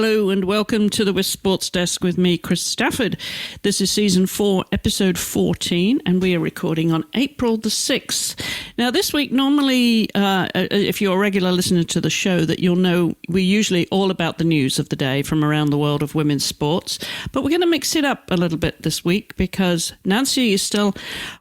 Hello and welcome to the Wisp Sports Desk with me, Chris Stafford. This is Season 4, Episode 14, and we are recording on April the 6th. Now, this week, normally, if you're a regular listener to the show, that you'll know we're usually all about the news of the day from around the world of women's sports. But we're going to mix it up a little bit this week because Ncaa is still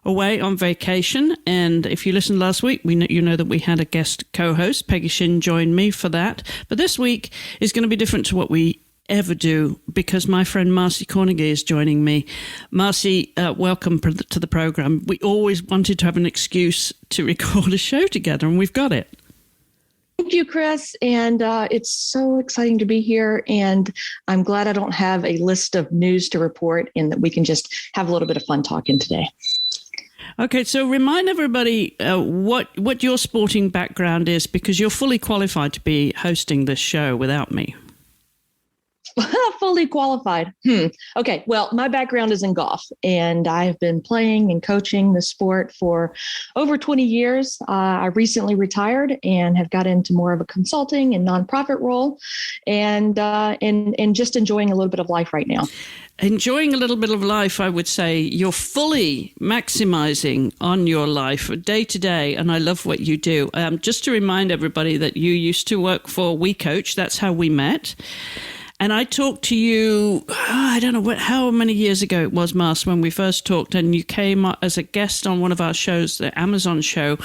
away on vacation. And if you listened last week, you know that we had a guest co-host. Peggy Shin joined me for that. But this week is going to be different to what we ever do because my friend Marci Kornegay is joining me. Marci, welcome to the program. We always wanted to have an excuse to record a show together, and we've got it. Thank you, Chris. And it's so exciting to be here. And I'm glad I don't have a list of news to report and that we can just have a little bit of fun talking today. Okay, so remind everybody what your sporting background is, because you're fully qualified to be hosting this show without me. Fully qualified. Okay, well, my background is in golf, and I have been playing and coaching the sport for over 20 years. I recently retired and have got into more of a consulting and nonprofit role, and just enjoying a little bit of life right now. Enjoying a little bit of life, I would say. You're fully maximizing on your life day to day, and I love what you do. Just to remind everybody that you used to work for We Coach. That's how we met. And I talked to you, I don't know how many years ago it was, Mars, when we first talked, and you came as a guest on one of our shows, the Amazon show,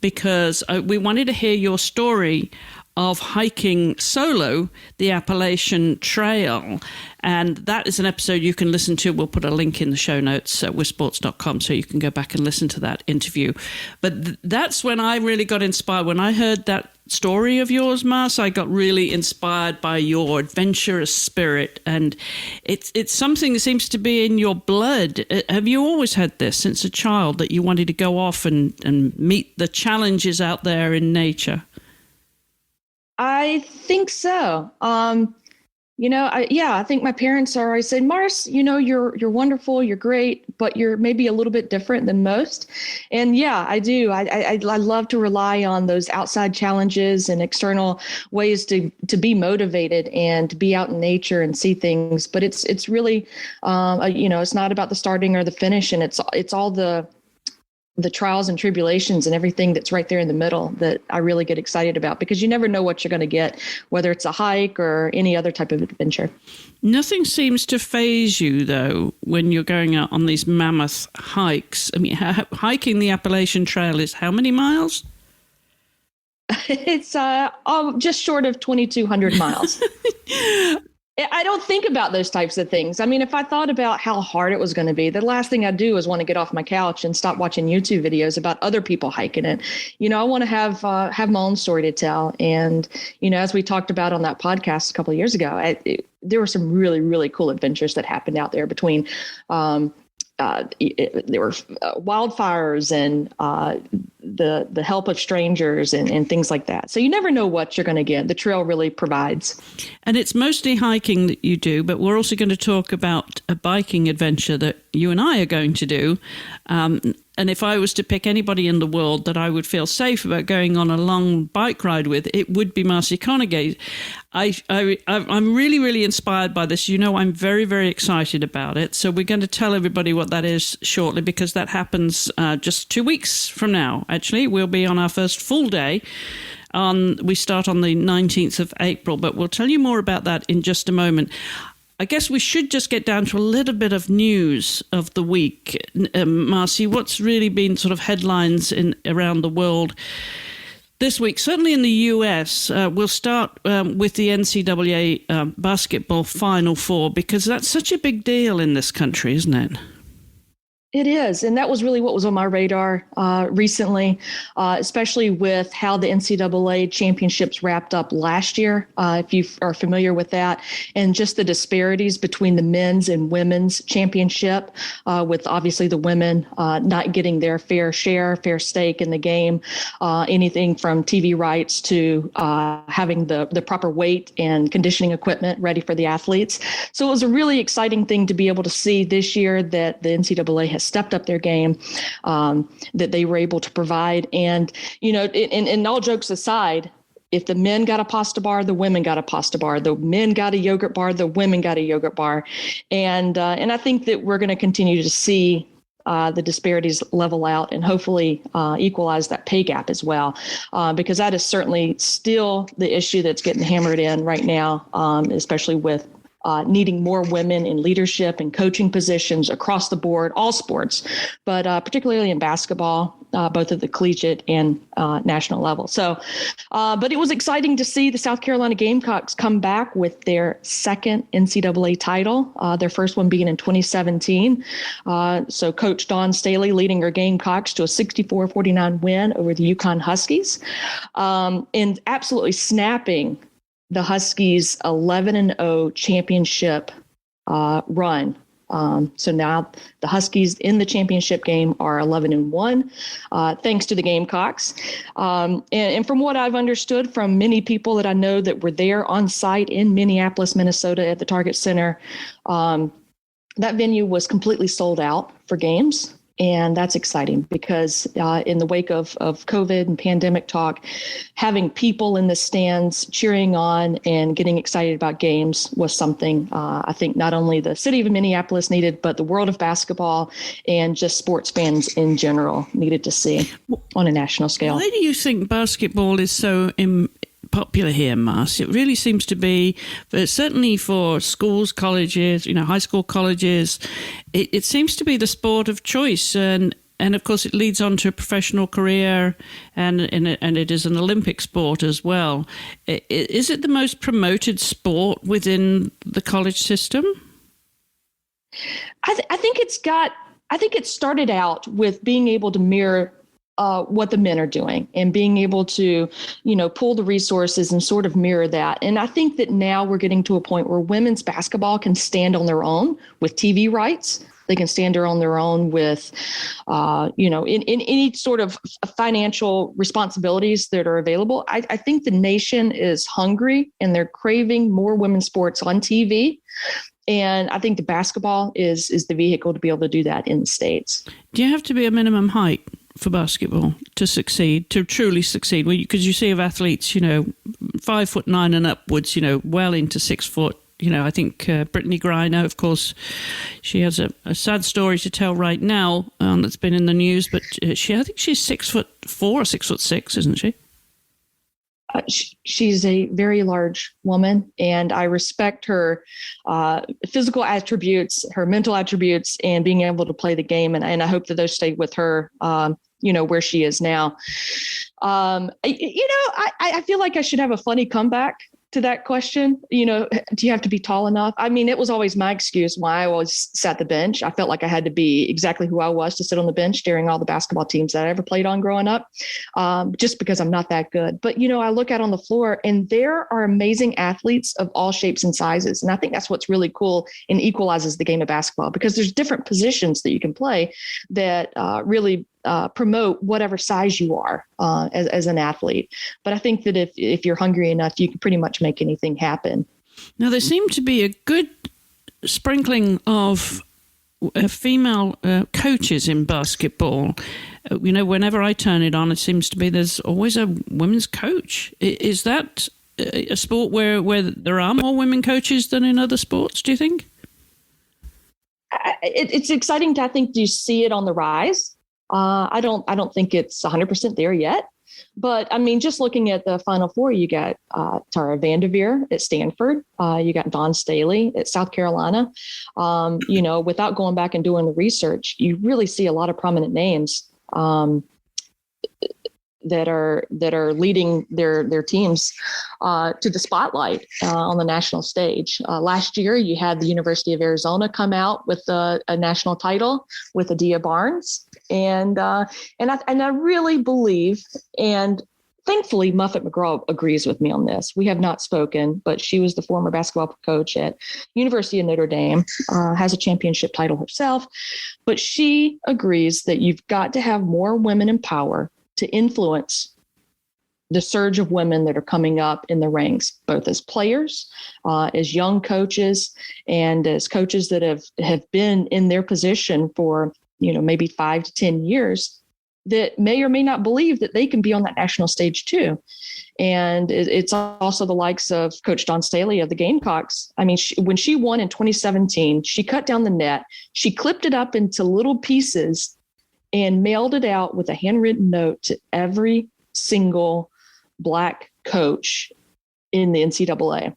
because we wanted to hear your story of hiking solo the Appalachian Trail. And that is an episode you can listen to. We'll put a link in the show notes at wisports.com so you can go back and listen to that interview. But that's when I really got inspired. When I heard that story of yours, Mars, I got really inspired by your adventurous spirit. And it's something that seems to be in your blood. Have you always had this since a child, that you wanted to go off and meet the challenges out there in nature? I think so. I think my parents are always saying, Mars, you're wonderful, you're great, but you're maybe a little bit different than most. And yeah, I do. I love to rely on those outside challenges and external ways to be motivated and to be out in nature and see things. But it's really, it's not about the starting or the finish, and it's all the trials and tribulations and everything that's right there in the middle that I really get excited about, because you never know what you're going to get, whether it's a hike or any other type of adventure. Nothing seems to faze you, though, when you're going out on these mammoth hikes. I mean, hiking the Appalachian Trail is how many miles? It's just short of 2,200 miles. I don't think about those types of things. I mean, if I thought about how hard it was going to be, the last thing I'd do is want to get off my couch and stop watching YouTube videos about other people hiking it. I want to have my own story to tell. And, as we talked about on that podcast a couple of years ago, there were some really, really cool adventures that happened out there between there were wildfires and the help of strangers and things like that. So you never know what you're going to get. The trail really provides. And it's mostly hiking that you do, but we're also going to talk about a biking adventure that you and I are going to do. And if I was to pick anybody in the world that I would feel safe about going on a long bike ride with, it would be Marci Kornegay. I'm really, really inspired by this. I'm very, very excited about it. So we're going to tell everybody what that is shortly, because that happens just 2 weeks from now. Actually, we'll be on our first full day. We start on the 19th of April, but we'll tell you more about that in just a moment. I guess we should just get down to a little bit of news of the week. Marci, what's really been sort of headlines around the world this week? Certainly in the US, we'll start with the NCAA basketball Final Four, because that's such a big deal in this country, isn't it? It is. And that was really what was on my radar recently, especially with how the NCAA championships wrapped up last year, if you are familiar with that, and just the disparities between the men's and women's championship, with obviously the women not getting their fair stake in the game, anything from TV rights to having the proper weight and conditioning equipment ready for the athletes. So it was a really exciting thing to be able to see this year that the NCAA has stepped up their game, that they were able to provide. And, in all jokes aside, if the men got a pasta bar, the women got a pasta bar. The men got a yogurt bar, the women got a yogurt bar. And I think that we're going to continue to see the disparities level out and hopefully equalize that pay gap as well, because that is certainly still the issue that's getting hammered in right now, especially with needing more women in leadership and coaching positions across the board, all sports, but particularly in basketball, both at the collegiate and national level. So, but it was exciting to see the South Carolina Gamecocks come back with their second NCAA title, their first one being in 2017. So Coach Dawn Staley leading her Gamecocks to a 64-49 win over the UConn Huskies, and absolutely snapping the Huskies 11-0 championship run. So now the Huskies in the championship game are 11-1, thanks to the Gamecocks. And from what I've understood from many people that I know that were there on site in Minneapolis, Minnesota at the Target Center, that venue was completely sold out for games. And that's exciting because in the wake of COVID and pandemic talk, having people in the stands cheering on and getting excited about games was something I think not only the city of Minneapolis needed, but the world of basketball and just sports fans in general needed to see on a national scale. Why do you think basketball is so popular here, Marci? It really seems to be, certainly for schools, colleges, high school colleges, it seems to be the sport of choice. And of course, it leads on to a professional career, and it is an Olympic sport as well. Is it the most promoted sport within the college system? I think it started out with being able to mirror what the men are doing and being able to, pull the resources and sort of mirror that. And I think that now we're getting to a point where women's basketball can stand on their own with TV rights. They can stand on their own with, in any sort of financial responsibilities that are available. I think the nation is hungry and they're craving more women's sports on TV. And I think the basketball is the vehicle to be able to do that in the States. Do you have to be a minimum height for basketball to succeed, to truly succeed? Well, because you see of athletes, 5'9" and upwards, well into 6 foot. I think Brittany Griner, of course, she has a sad story to tell right now that's been in the news, but I think she's 6'4" or 6'6", isn't she? She's a very large woman, and I respect her physical attributes, her mental attributes, and being able to play the game. And I hope that those stay with her, where she is now. I feel like I should have a funny comeback to that question. Do you have to be tall enough? I mean, it was always my excuse why I always sat the bench. I felt like I had to be exactly who I was to sit on the bench during all the basketball teams that I ever played on growing up, just because I'm not that good. But, I look out on the floor and there are amazing athletes of all shapes and sizes. And I think that's what's really cool and equalizes the game of basketball, because there's different positions that you can play that really promote whatever size you are as an athlete. But I think that if you're hungry enough, you can pretty much make anything happen. Now, there seem to be a good sprinkling of female coaches in basketball. Whenever I turn it on, it seems to be there's always a women's coach. Is that a sport where there are more women coaches than in other sports, do you think? It's exciting to, I think, you see it on the rise. I don't think it's 100% there yet, but I mean, just looking at the Final Four, you got Tara Vanderveer at Stanford, you got Dawn Staley at South Carolina. Without going back and doing the research, you really see a lot of prominent names that are leading their teams to the spotlight on the national stage. Last year, you had the University of Arizona come out with a national title with Adia Barnes, and I really believe, and thankfully Muffet McGraw agrees with me on this. We have not spoken, but she was the former basketball coach at University of Notre Dame, has a championship title herself, but she agrees that you've got to have more women in power to influence the surge of women that are coming up in the ranks, both as players, as young coaches, and as coaches that have been in their position for, maybe 5 to 10 years. that may or may not believe that they can be on that national stage too. And it's also the likes of Coach Dawn Staley of the Gamecocks. I mean, when she won in 2017, she cut down the net, she clipped it up into little pieces and mailed it out with a handwritten note to every single Black coach in the NCAA.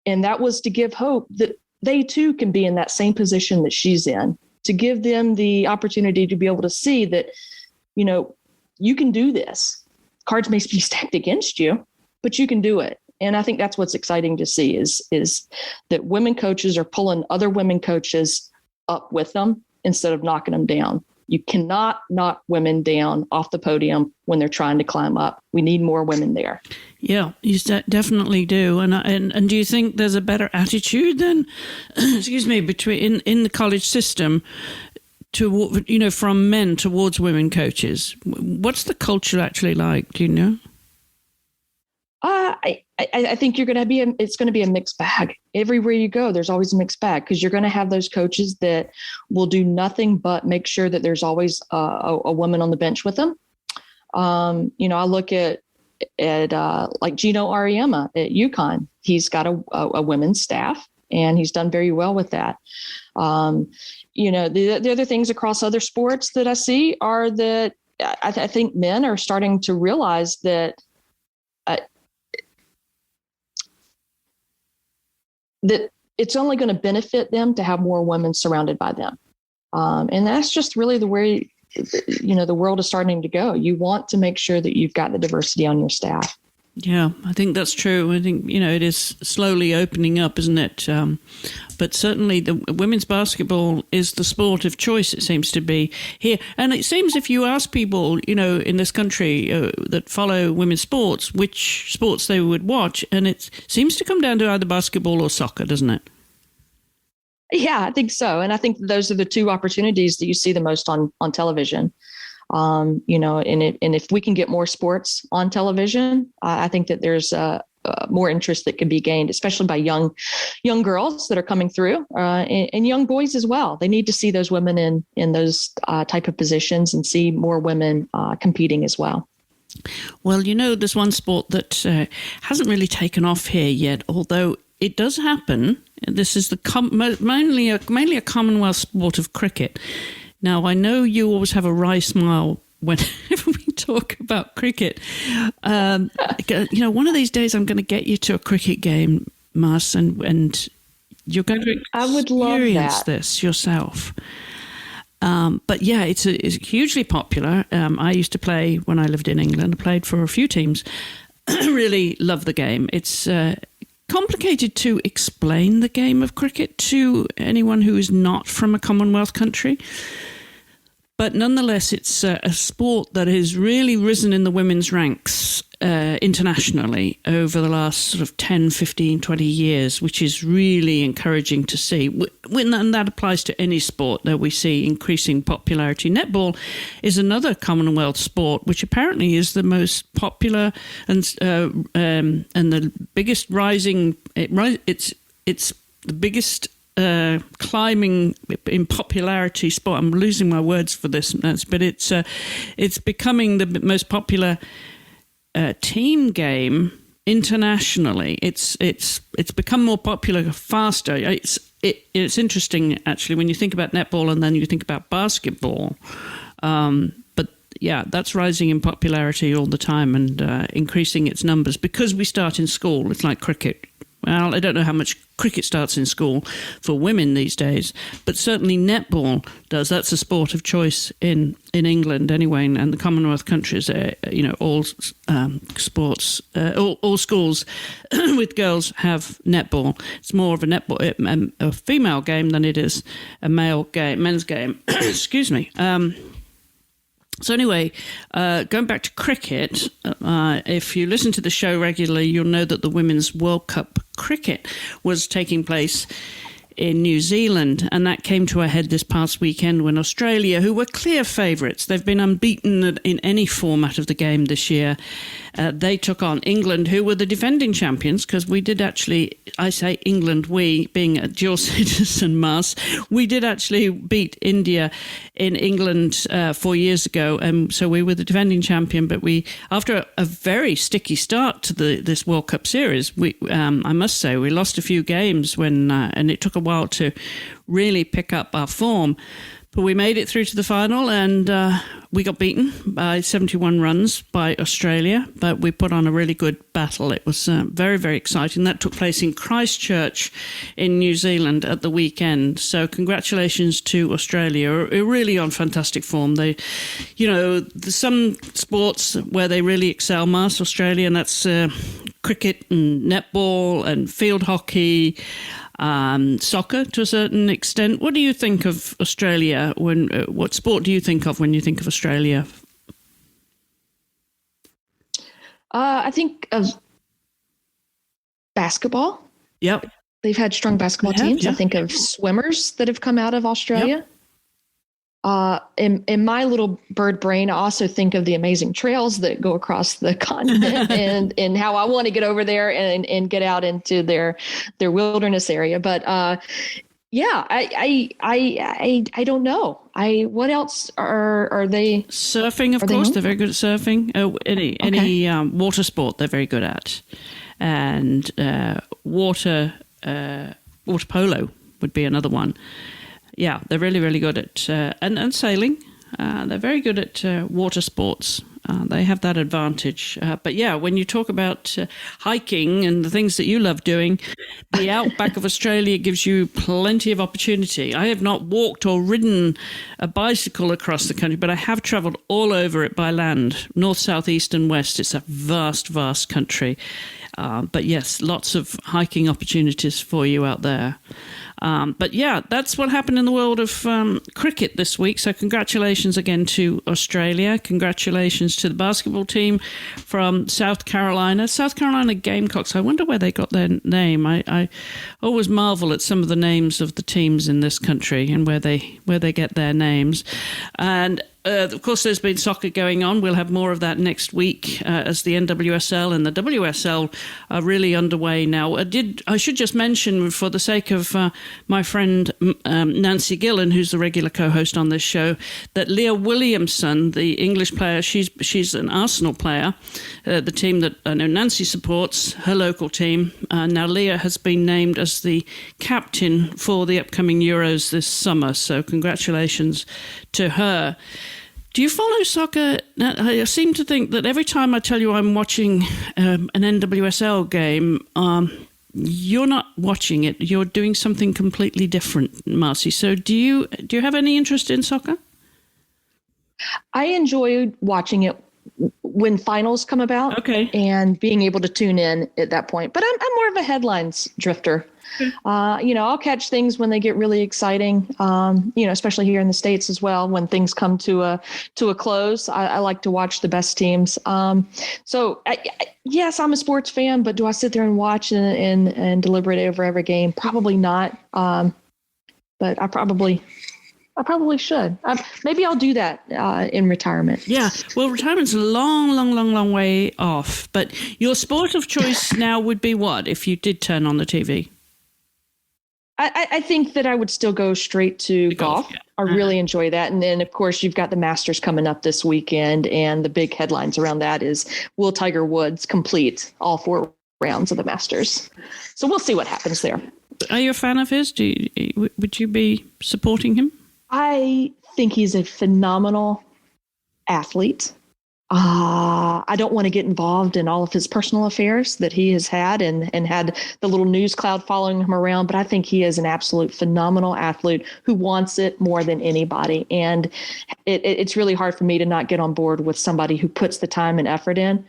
And that was to give hope that they too can be in that same position that she's in, to give them the opportunity to be able to see that, you know, you can do this. Cards may be stacked against you, but you can do it. And I think that's what's exciting to see is that women coaches are pulling other women coaches up with them instead of knocking them down. You cannot knock women down off the podium when they're trying to climb up. We need more women there. Yeah, you definitely do. And do you think there's a better attitude then, excuse me, between in the college system to, you know, from men towards women coaches? What's the culture actually like? Do you know? I think it's going to be a mixed bag. Everywhere you go, there's always a mixed bag, because you're going to have those coaches that will do nothing but make sure that there's always a woman on the bench with them. You know, I look at like Gino Ariema at UConn. He's got a women's staff, and he's done very well with that. You know, the other things across other sports that I see are that I think men are starting to realize that that it's only going to benefit them to have more women surrounded by them. And that's just really the way, you know, the world is starting to go. You want to make sure that you've got the diversity on your staff. Yeah, I think that's true. I think, you know, it is slowly opening up, isn't it? But certainly the women's basketball is the sport of choice, it seems to be here. And it seems if you ask people, you know, in this country that follow women's sports, which sports they would watch, and it seems to come down to either basketball or soccer, doesn't it? Yeah, I think so. And I think those are the two opportunities that you see the most on television. You know, and if we can get more sports on television, I think that there's more interest that can be gained, especially by young girls that are coming through, and young boys as well. They need to see those women in those type of positions and see more women competing as well. Well, you know, there's one sport that hasn't really taken off here yet, although it does happen. This is mainly a Commonwealth sport of cricket. Now, I know you always have a wry smile whenever we talk about cricket. You know, one of these days I'm going to get you to a cricket game, Marci, and you're going to experience this yourself. But yeah, it's hugely popular. I used to play when I lived in England. I played for a few teams. Really love the game. It's complicated to explain the game of cricket to anyone who is not from a Commonwealth country. But nonetheless, it's a sport that has really risen in the women's ranks internationally over the last sort of 10, 15, 20 years, which is really encouraging to see. And that applies to any sport that we see increasing popularity. Netball is another Commonwealth sport, which apparently is the most popular and the biggest rising. It's the biggest climbing in popularity sport. I'm losing my words for this, but it's becoming the most popular team game internationally. It's become more popular faster. It's interesting actually when you think about netball and then you think about basketball. But yeah, that's rising in popularity all the time and increasing its numbers because we start in school. It's like cricket. Well, I don't know how much cricket starts in school for women these days, but certainly netball does. That's a sport of choice in England anyway, and the Commonwealth countries. You know, all sports, all schools with girls have netball. It's more of a female game than it is a men's game. Excuse me. So anyway, going back to cricket, if you listen to the show regularly, you'll know that the Women's World Cup cricket was taking place in New Zealand, and that came to a head this past weekend when Australia, who were clear favourites, they've been unbeaten in any format of the game this year, they took on England, who were the defending champions, because we did actually, I say England, we, being a dual citizen, Mars, we did actually beat India in England 4 years ago, and so we were the defending champion, but we, after a very sticky start to this World Cup series, we, I must say, we lost a few games when, and it took a while to really pick up our form. But we made it through to the final, and we got beaten by 71 runs by Australia, but we put on a really good battle. It was very, very exciting. That took place in Christchurch in New Zealand at the weekend. So congratulations to Australia. Are really on fantastic form. They, there's some sports where they really excel, Mars, Australia, and that's cricket and netball and field hockey, soccer to a certain extent. What do you think of Australia? What sport do you think of when you think of Australia? I think of basketball. Yep. They've had strong basketball teams. Yeah. I think of swimmers that have come out of Australia. Yep. In my little bird brain, I also think of the amazing trails that go across the continent and how I want to get over there and get out into their wilderness area. But I don't know. What else are they? Surfing, of course, they're very good at surfing. Any water sport, they're very good at, and water polo would be another one. Yeah, they're really, really good at and sailing. They're very good at water sports. They have that advantage. But yeah, when you talk about hiking and the things that you love doing, the outback of Australia gives you plenty of opportunity. I have not walked or ridden a bicycle across the country, but I have travelled all over it by land, north, south, east and west. It's a vast, vast country. But yes, lots of hiking opportunities for you out there. But yeah, that's what happened in the world of cricket this week. So congratulations again to Australia. Congratulations to the basketball team from South Carolina. South Carolina Gamecocks. I wonder where they got their name. I always marvel at some of the names of the teams in this country and where they get their names. And of course, there's been soccer going on. We'll have more of that next week as the NWSL and the WSL are really underway now. I should just mention, for the sake of my friend Nancy Gillen, who's the regular co-host on this show, that Leah Williamson, the English player, she's an Arsenal player, the team that I know Nancy supports, her local team. Now Leah has been named as the captain for the upcoming Euros this summer. So congratulations to her. Do you follow soccer? I seem to think that every time I tell you I'm watching an NWSL game, you're not watching it. You're doing something completely different, Marci. So do you have any interest in soccer? I enjoy watching it when finals come about, and being able to tune in at that point. But I'm more of a headlines drifter. I'll catch things when they get really exciting, especially here in the States as well. When things come to a close, I like to watch the best teams. Yes, I'm a sports fan, but do I sit there and watch and deliberate over every game? Probably not. But I probably should. Maybe I'll do that in retirement. Yeah. Well, retirement's a long way off. But your sport of choice now would be what if you did turn on the TV? I think that I would still go straight to golf. Yeah. I really enjoy that. And then, of course, you've got the Masters coming up this weekend. And the big headlines around that is, will Tiger Woods complete all 4 rounds of the Masters? So we'll see what happens there. Are you a fan of his? Would you be supporting him? I think he's a phenomenal athlete. I don't want to get involved in all of his personal affairs that he has had and had the little news cloud following him around. But I think he is an absolute phenomenal athlete who wants it more than anybody. And it's really hard for me to not get on board with somebody who puts the time and effort in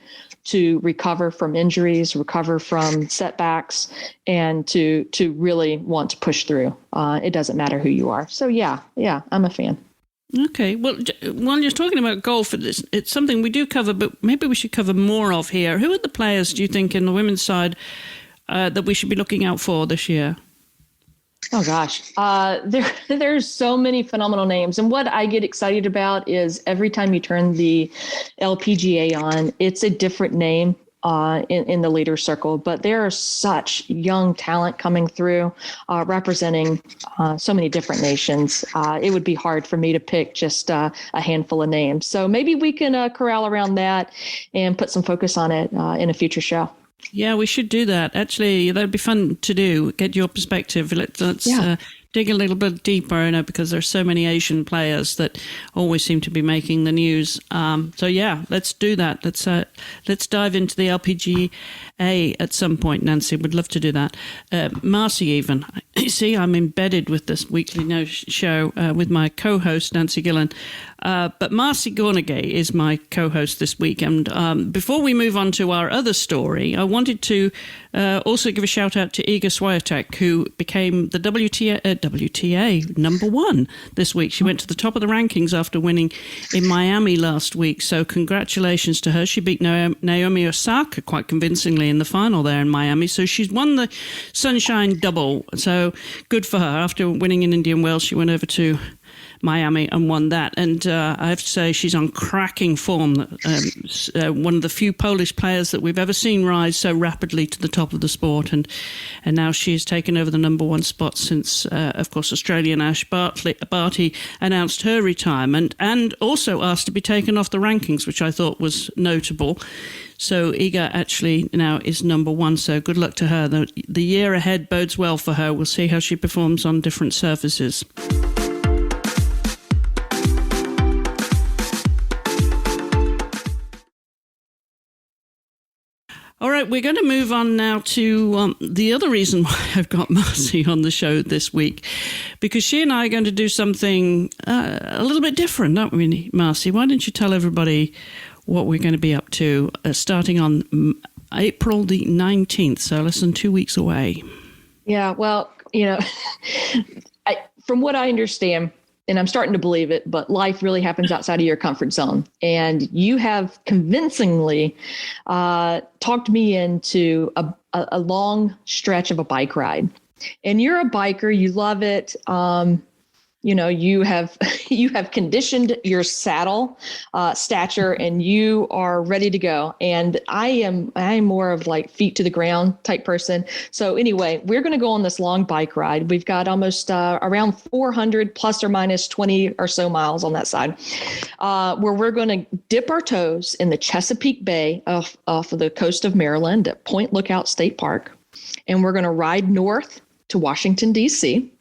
to recover from injuries, recover from setbacks, and to really want to push through. It doesn't matter who you are. So yeah, I'm a fan. Okay. Well, while you're talking about golf, it's something we do cover, but maybe we should cover more of here. Who are the players, do you think, in the women's side that we should be looking out for this year? Oh gosh, there's so many phenomenal names, and what I get excited about is every time you turn the LPGA on, it's a different name in the leader circle. But there are such young talent coming through, representing so many different nations. It would be hard for me to pick just a handful of names. So maybe we can corral around that and put some focus on it in a future show. Yeah, we should do that. Actually, that'd be fun to do. Get your perspective. Let's dig a little bit deeper, because there's so many Asian players that always seem to be making the news. So yeah, let's do that. Let's dive into the LPGA at some point. Nancy would love to do that. Marci, even. You see, I'm embedded with this weekly show with my co-host Nancy Gillen. But Marci Kornegay is my co-host this week. And before we move on to our other story, I wanted to also give a shout out to Iga Swiatek, who became the WTA number one this week. She went to the top of the rankings after winning in Miami last week. So congratulations to her. She beat Naomi Osaka quite convincingly in the final there in Miami. So she's won the Sunshine Double. So good for her. After winning in Indian Wells, she went over to Miami and won that. And I have to say, she's on cracking form. One of the few Polish players that we've ever seen rise so rapidly to the top of the sport. And now she's taken over the number one spot since, of course, Australian Ash Barty announced her retirement and also asked to be taken off the rankings, which I thought was notable. So Iga actually now is number one. So good luck to her. The year ahead bodes well for her. We'll see how she performs on different surfaces. All right, we're going to move on now to the other reason why I've got Marci on the show this week, because she and I are going to do something a little bit different, aren't we, Marci? Why don't you tell everybody what we're going to be up to starting on April the 19th, so less than 2 weeks away. Yeah, well, from what I understand, and I'm starting to believe it, but life really happens outside of your comfort zone. And you have convincingly talked me into a long stretch of a bike ride. And you're a biker, you love it. You have conditioned your saddle stature, and you are ready to go. And I am more of like feet to the ground type person. So anyway, we're going to go on this long bike ride. We've got almost around 400 plus or minus 20 or so miles on that side, where we're going to dip our toes in the Chesapeake Bay off of the coast of Maryland at Point Lookout State Park. And we're going to ride north to Washington, D.C.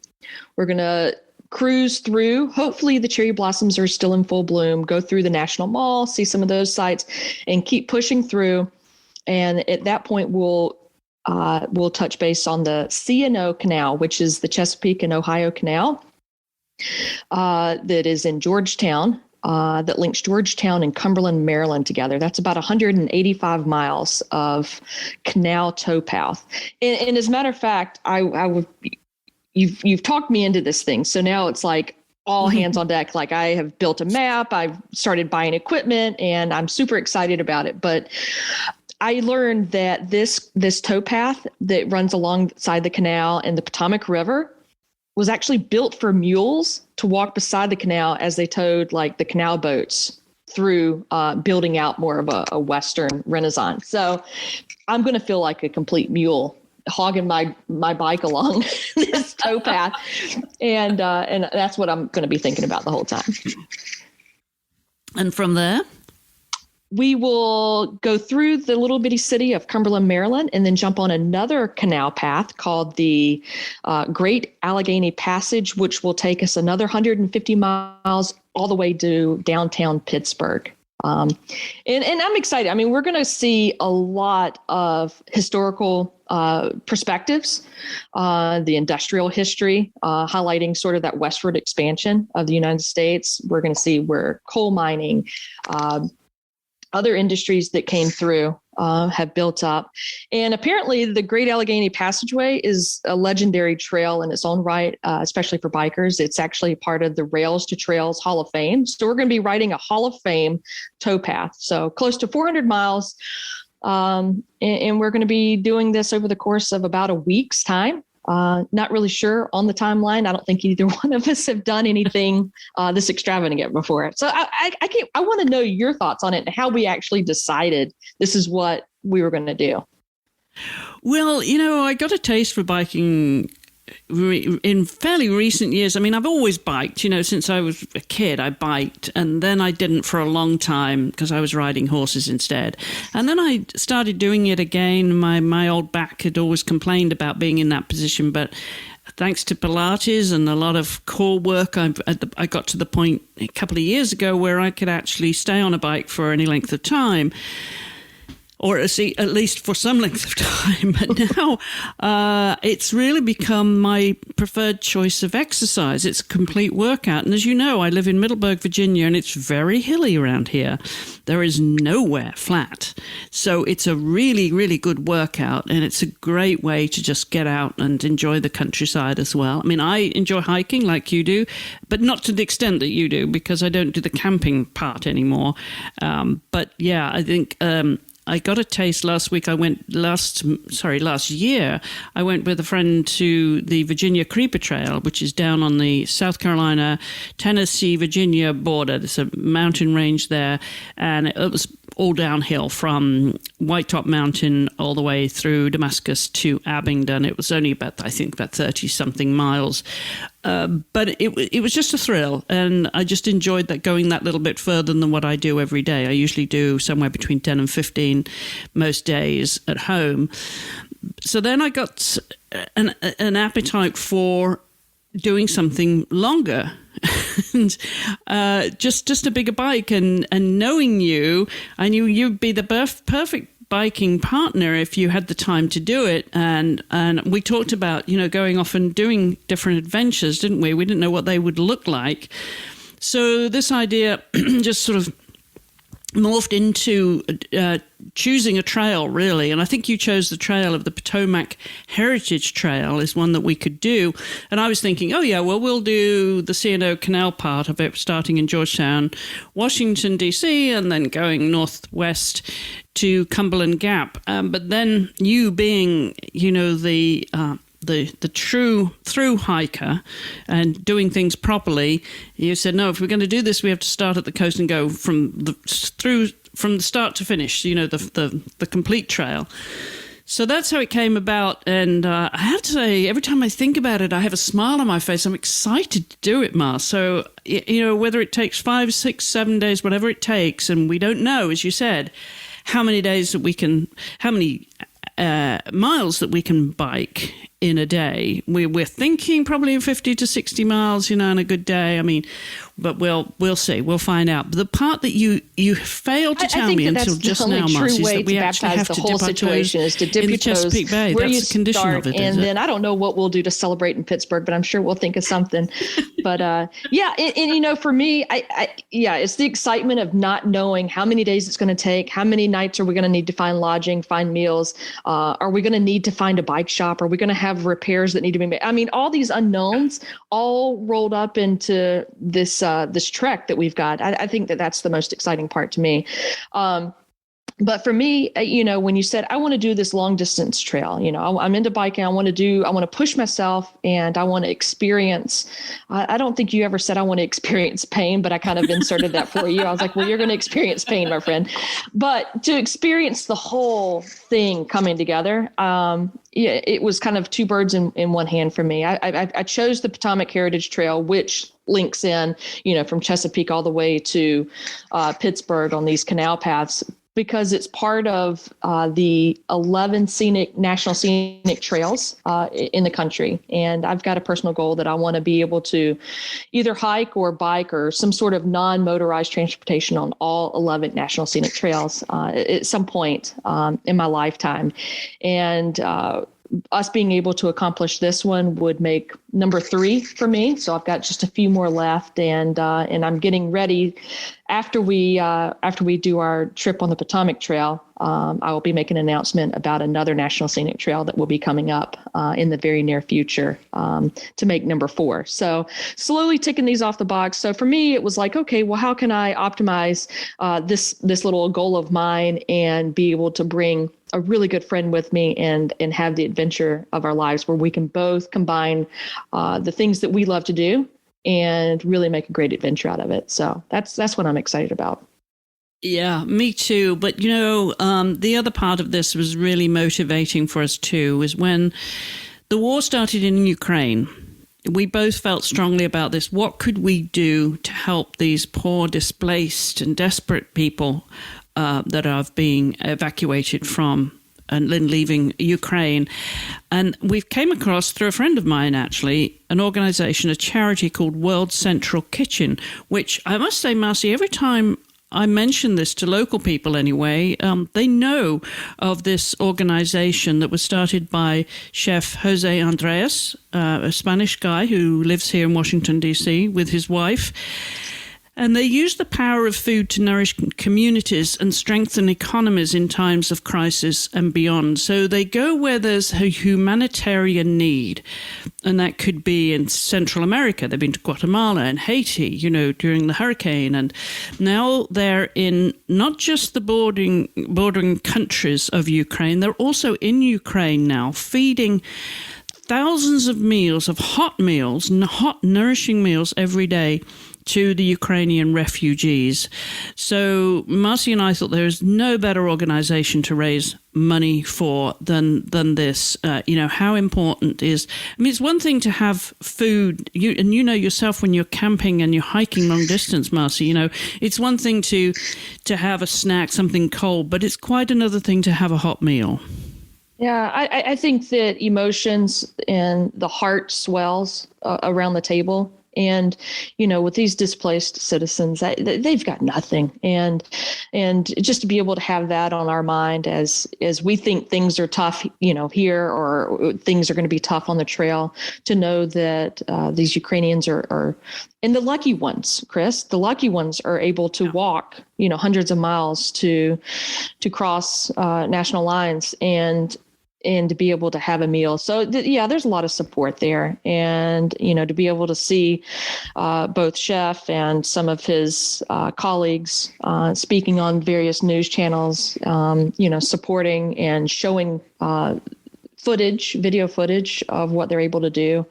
We're going to cruise through. Hopefully the cherry blossoms are still in full bloom, go through the National Mall, see some of those sites, and keep pushing through. And at that point, we'll touch base on the C&O Canal, which is the Chesapeake and Ohio Canal that is in Georgetown, that links Georgetown and Cumberland, Maryland together. That's about 185 miles of canal towpath. And as a matter of fact, I would... You've talked me into this thing. So now it's like all hands on deck. Like I have built a map, I've started buying equipment, and I'm super excited about it. But I learned that this towpath that runs alongside the canal and the Potomac River was actually built for mules to walk beside the canal as they towed like the canal boats through, building out more of a Western Renaissance. So I'm going to feel like a complete mule hogging my bike along this towpath. And that's what I'm going to be thinking about the whole time. And from there? We will go through the little bitty city of Cumberland, Maryland, and then jump on another canal path called the Great Allegheny Passage, which will take us another 150 miles all the way to downtown Pittsburgh. And I'm excited. I mean, we're going to see a lot of historical perspectives, the industrial history, highlighting sort of that westward expansion of the United States. We're going to see where coal mining, other industries that came through have built up. And apparently the Great Allegheny Passageway is a legendary trail in its own right, especially for bikers. It's actually part of the Rails to Trails Hall of Fame. So we're going to be riding a Hall of Fame towpath. So close to 400 miles. And we're going to be doing this over the course of about a week's time. Not really sure on the timeline. I don't think either one of us have done anything this extravagant before. So I want to know your thoughts on it and how we actually decided this is what we were going to do. Well, I got a taste for biking in fairly recent years. I mean, I've always biked, since I was a kid, I biked, and then I didn't for a long time because I was riding horses instead. And then I started doing it again. My old back had always complained about being in that position, but thanks to Pilates and a lot of core work, I got to the point a couple of years ago where I could actually stay on a bike for any length of time, or at least for some length of time. But now it's really become my preferred choice of exercise. It's a complete workout. And as you know, I live in Middleburg, Virginia, and it's very hilly around here. There is nowhere flat. So it's a really, really good workout, and it's a great way to just get out and enjoy the countryside as well. I mean, I enjoy hiking like you do, but not to the extent that you do, because I don't do the camping part anymore. But yeah, I think I got a taste last week. Last year, I went with a friend to the Virginia Creeper Trail, which is down on the South Carolina, Tennessee, Virginia border. There's a mountain range there, and it was all downhill from White Top Mountain all the way through Damascus to Abingdon. It was only about 30-something miles. But it was just a thrill, and I just enjoyed that, going that little bit further than what I do every day. I usually do somewhere between 10 and 15 most days at home. So then I got an appetite for doing something longer. And just a bigger bike, and knowing you, I knew you'd be the perfect biking partner if you had the time to do it. And we talked about, going off and doing different adventures, didn't we? We didn't know what they would look like. So this idea just sort of morphed into choosing a trail, really. And I think you chose the trail of the Potomac Heritage Trail is one that we could do. And I was thinking, we'll do the C&O Canal part of it, starting in Georgetown, Washington, D.C., and then going northwest to Cumberland Gap. But then you being, the true through hiker and doing things properly, you said, no, if we're going to do this, we have to start at the coast and go from the start to finish, the complete trail. So that's how it came about. And I have to say, every time I think about it, I have a smile on my face. I'm excited to do it, Ma. So, whether it takes 5, 6, 7 days, whatever it takes, and we don't know, as you said, how many miles that we can bike in a day. We're thinking probably 50 to 60 miles, on a good day. I mean, but we'll see. We'll find out. But the part that you failed to tell me until just now, Marci, is that we actually have to dip our toes is to dip in your the Chesapeake Bay. Where That's the condition start, of it, and then I don't know what we'll do to celebrate in Pittsburgh, but I'm sure we'll think of something. But for me, it's the excitement of not knowing how many days it's going to take, how many nights are we going to need to find lodging, find meals, are we going to need to find a bike shop, are we going to have repairs that need to be made? I mean, all these unknowns all rolled up into this trek that we've got. I think that's the most exciting part to me. But for me, when you said, I want to do this long distance trail, I'm into biking. I want to push myself, and I want to experience. I don't think you ever said I want to experience pain, but I kind of inserted that for you. I was like, well, you're going to experience pain, my friend. But to experience the whole thing coming together, it was kind of two birds in one hand for me. I chose the Potomac Heritage Trail, which links in, from Chesapeake all the way to Pittsburgh on these canal paths, because it's part of the 11 national scenic trails in the country. And I've got a personal goal that I want to be able to either hike or bike or some sort of non-motorized transportation on all 11 national scenic trails at some point in my lifetime. And us being able to accomplish this one would make number 3 for me. So I've got just a few more left, and I'm getting ready. After we do our trip on the Potomac Trail, I will be making an announcement about another National Scenic Trail that will be coming up in the very near future to make number 4. So slowly ticking these off the box. So for me, it was like, okay, well, how can I optimize this little goal of mine and be able to bring a really good friend with me and have the adventure of our lives where we can both combine the things that we love to do and really make a great adventure out of it. So that's what I'm excited about. Yeah, me too. But, the other part of this was really motivating for us too, was when the war started in Ukraine. We both felt strongly about this. What could we do to help these poor, displaced and desperate people that are being evacuated from and leaving Ukraine? And we've came across, through a friend of mine actually, an organization, a charity called World Central Kitchen, which I must say, Marci, every time I mention this to local people anyway, they know of this organization that was started by Chef Jose Andres, a Spanish guy who lives here in Washington, D.C. with his wife. And they use the power of food to nourish communities and strengthen economies in times of crisis and beyond. So they go where there's a humanitarian need. And that could be in Central America. They've been to Guatemala and Haiti, during the hurricane. And now they're in not just the bordering countries of Ukraine, they're also in Ukraine now, feeding thousands of meals, of hot meals, hot nourishing meals every day to the Ukrainian refugees. So Marci and I thought there is no better organization to raise money for than this. How important is, it's one thing to have food, yourself when you're camping and you're hiking long distance, Marci, it's one thing to have a snack, something cold, but it's quite another thing to have a hot meal. Yeah, I think that emotions and the heart swells around the table. And, with these displaced citizens, they've got nothing. And just to be able to have that on our mind as we think things are tough, here, or things are going to be tough on the trail, to know that these Ukrainians are, and the lucky ones, Chris, are able to walk, hundreds of miles to cross national lines and to be able to have a meal. So there's a lot of support there. And, to be able to see both Chef and some of his colleagues speaking on various news channels, supporting and showing video footage of what they're able to do.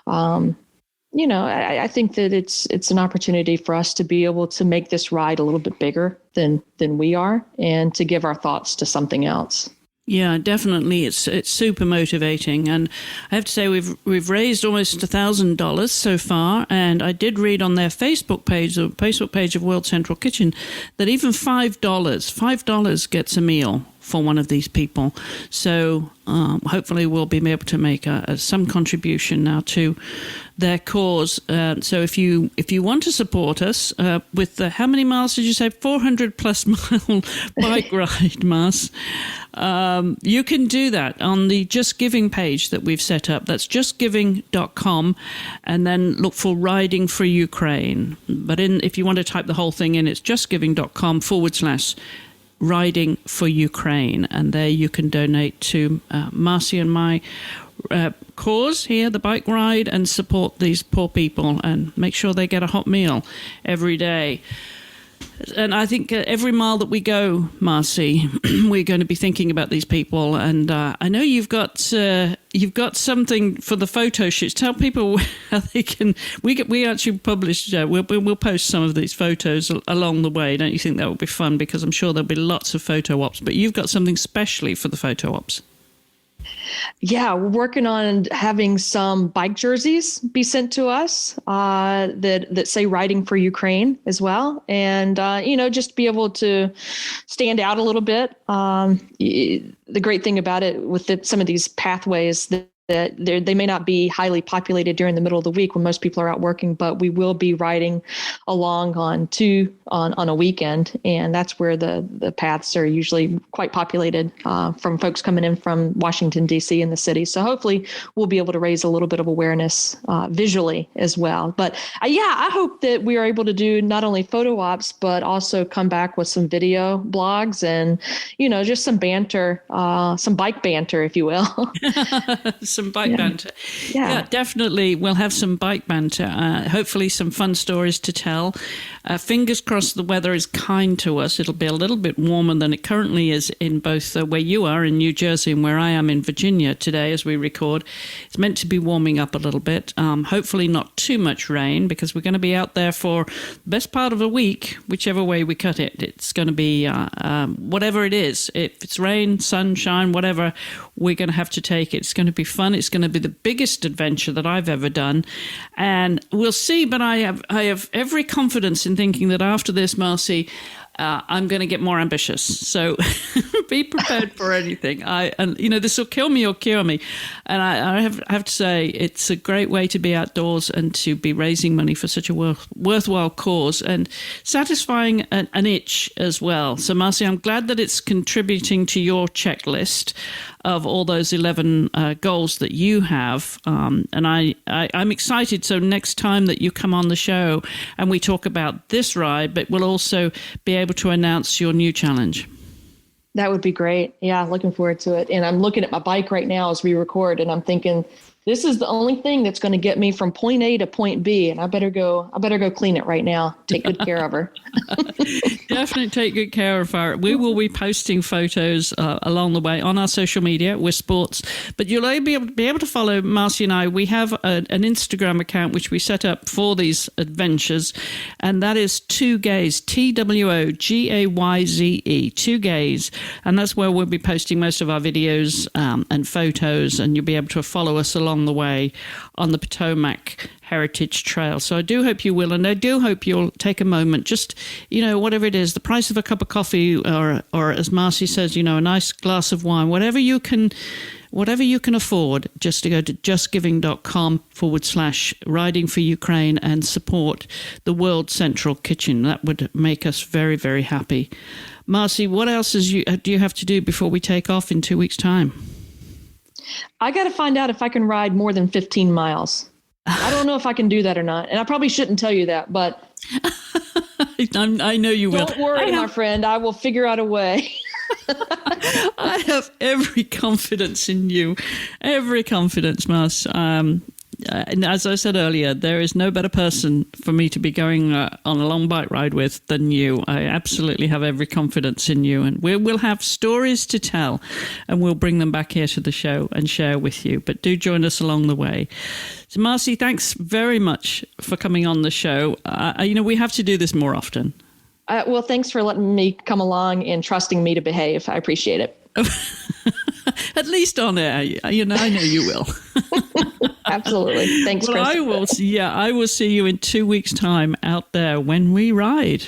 I think that it's an opportunity for us to be able to make this ride a little bit bigger than we are, and to give our thoughts to something else. Yeah, definitely. It's super motivating. And I have to say we've raised almost $1,000 so far. And I did read on their Facebook page, the Facebook page of World Central Kitchen, that even $5 gets a meal for one of these people. So hopefully we'll be able to make some contribution now to their cause. So if you want to support us with the, how many miles did you say? 400 plus mile bike ride, Mars. You can do that on the Just Giving page that we've set up. That's justgiving.com, and then look for Riding for Ukraine. But if you want to type the whole thing in, it's justgiving.com/Riding for Ukraine. And there you can donate to Marci and my cause here, the bike ride, and support these poor people and make sure they get a hot meal every day. And I think every mile that we go, Marci, we're going to be thinking about these people. And I know you've got something for the photo shoots. Tell people how they can. We actually published. We'll post some of these photos along the way. Don't you think that would be fun? Because I'm sure there'll be lots of photo ops. But you've got something specially for the photo ops. Yeah, we're working on having some bike jerseys be sent to us that say Riding for Ukraine as well. And, just be able to stand out a little bit. The great thing about it with some of these pathways that that they may not be highly populated during the middle of the week when most people are out working, but we will be riding along on a weekend. And that's where the paths are usually quite populated from folks coming in from Washington, D.C. and the city. So hopefully we'll be able to raise a little bit of awareness visually as well. But I hope that we are able to do not only photo ops, but also come back with some video blogs and, just some banter, some bike banter, if you will. Some bike banter. Yeah, definitely. We'll have some bike banter. Hopefully some fun stories to tell. Fingers crossed the weather is kind to us. It'll be a little bit warmer than it currently is in both where you are in New Jersey and where I am in Virginia today as we record. It's meant to be warming up a little bit. Hopefully not too much rain, because we're going to be out there for the best part of a week, whichever way we cut it. It's going to be whatever it is. If it's rain, sunshine, whatever, we're going to have to take it. It's going to be fun. It's going to be the biggest adventure that I've ever done, and we'll see. But I have every confidence in thinking that after this, Marci, I'm going to get more ambitious. So be prepared for anything. This will kill me or cure me. And I have to say, it's a great way to be outdoors and to be raising money for such a worthwhile cause and satisfying an itch as well. So, Marci, I'm glad that it's contributing to your checklist of all those 11 goals that you have. And I'm excited. So next time that you come on the show and we talk about this ride, but we'll also be able to announce your new challenge. That would be great. Yeah, looking forward to it. And I'm looking at my bike right now as we record, and I'm thinking, this is the only thing that's going to get me from point A to point B, and I better go clean it right now. Take good care of her. Definitely take good care of her. We will be posting photos along the way on our social media with sports, but you'll be able to follow Marci and I. We have an Instagram account which we set up for these adventures, and that is Two Gaze, TWOGAYZE, Two Gaze, and that's where we'll be posting most of our videos and photos, and you'll be able to follow us along the way on the Potomac Heritage Trail. So I do hope you will, and I do hope you'll take a moment, just, whatever it is, the price of a cup of coffee, or as Marci says, a nice glass of wine, whatever you can afford, just to go to justgiving.com/riding for Ukraine and support the World Central Kitchen. That would make us very, very happy. Marci, what else do you have to do before we take off in 2 weeks' time? I got to find out if I can ride more than 15 miles. I don't know if I can do that or not. And I probably shouldn't tell you that, but I know you will. Don't worry, my friend. I will figure out a way. I have every confidence in you. Every confidence, Mars. And as I said earlier, there is no better person for me to be going on a long bike ride with than you. I absolutely have every confidence in you. And we'll have stories to tell, and we'll bring them back here to the show and share with you. But do join us along the way. So, Marci, thanks very much for coming on the show. We have to do this more often. Well, thanks for letting me come along and trusting me to behave. I appreciate it. At least on air, I know you will. Absolutely. Thanks, well, Chris. I will see you in 2 weeks' time out there when we ride.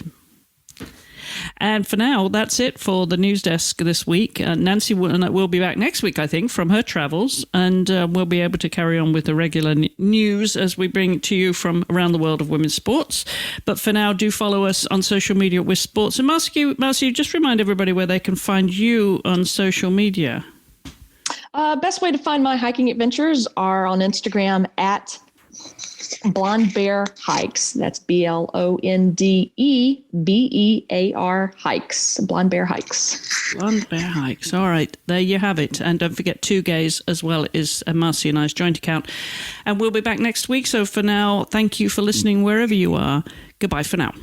And for now, that's it for the news desk this week. Nancy will be back next week, I think, from her travels, and we'll be able to carry on with the regular news as we bring it to you from around the world of women's sports. But for now, do follow us on social media with sports. And Marci, just remind everybody where they can find you on social media. Best way to find my hiking adventures are on Instagram at Blonde Bear Hikes. That's BLONDEBEAR Hikes. Blonde Bear Hikes. Blonde Bear Hikes. All right, there you have it. And don't forget, Two Gaze as well is Marci and I's joint account. And we'll be back next week. So for now, thank you for listening wherever you are. Goodbye for now.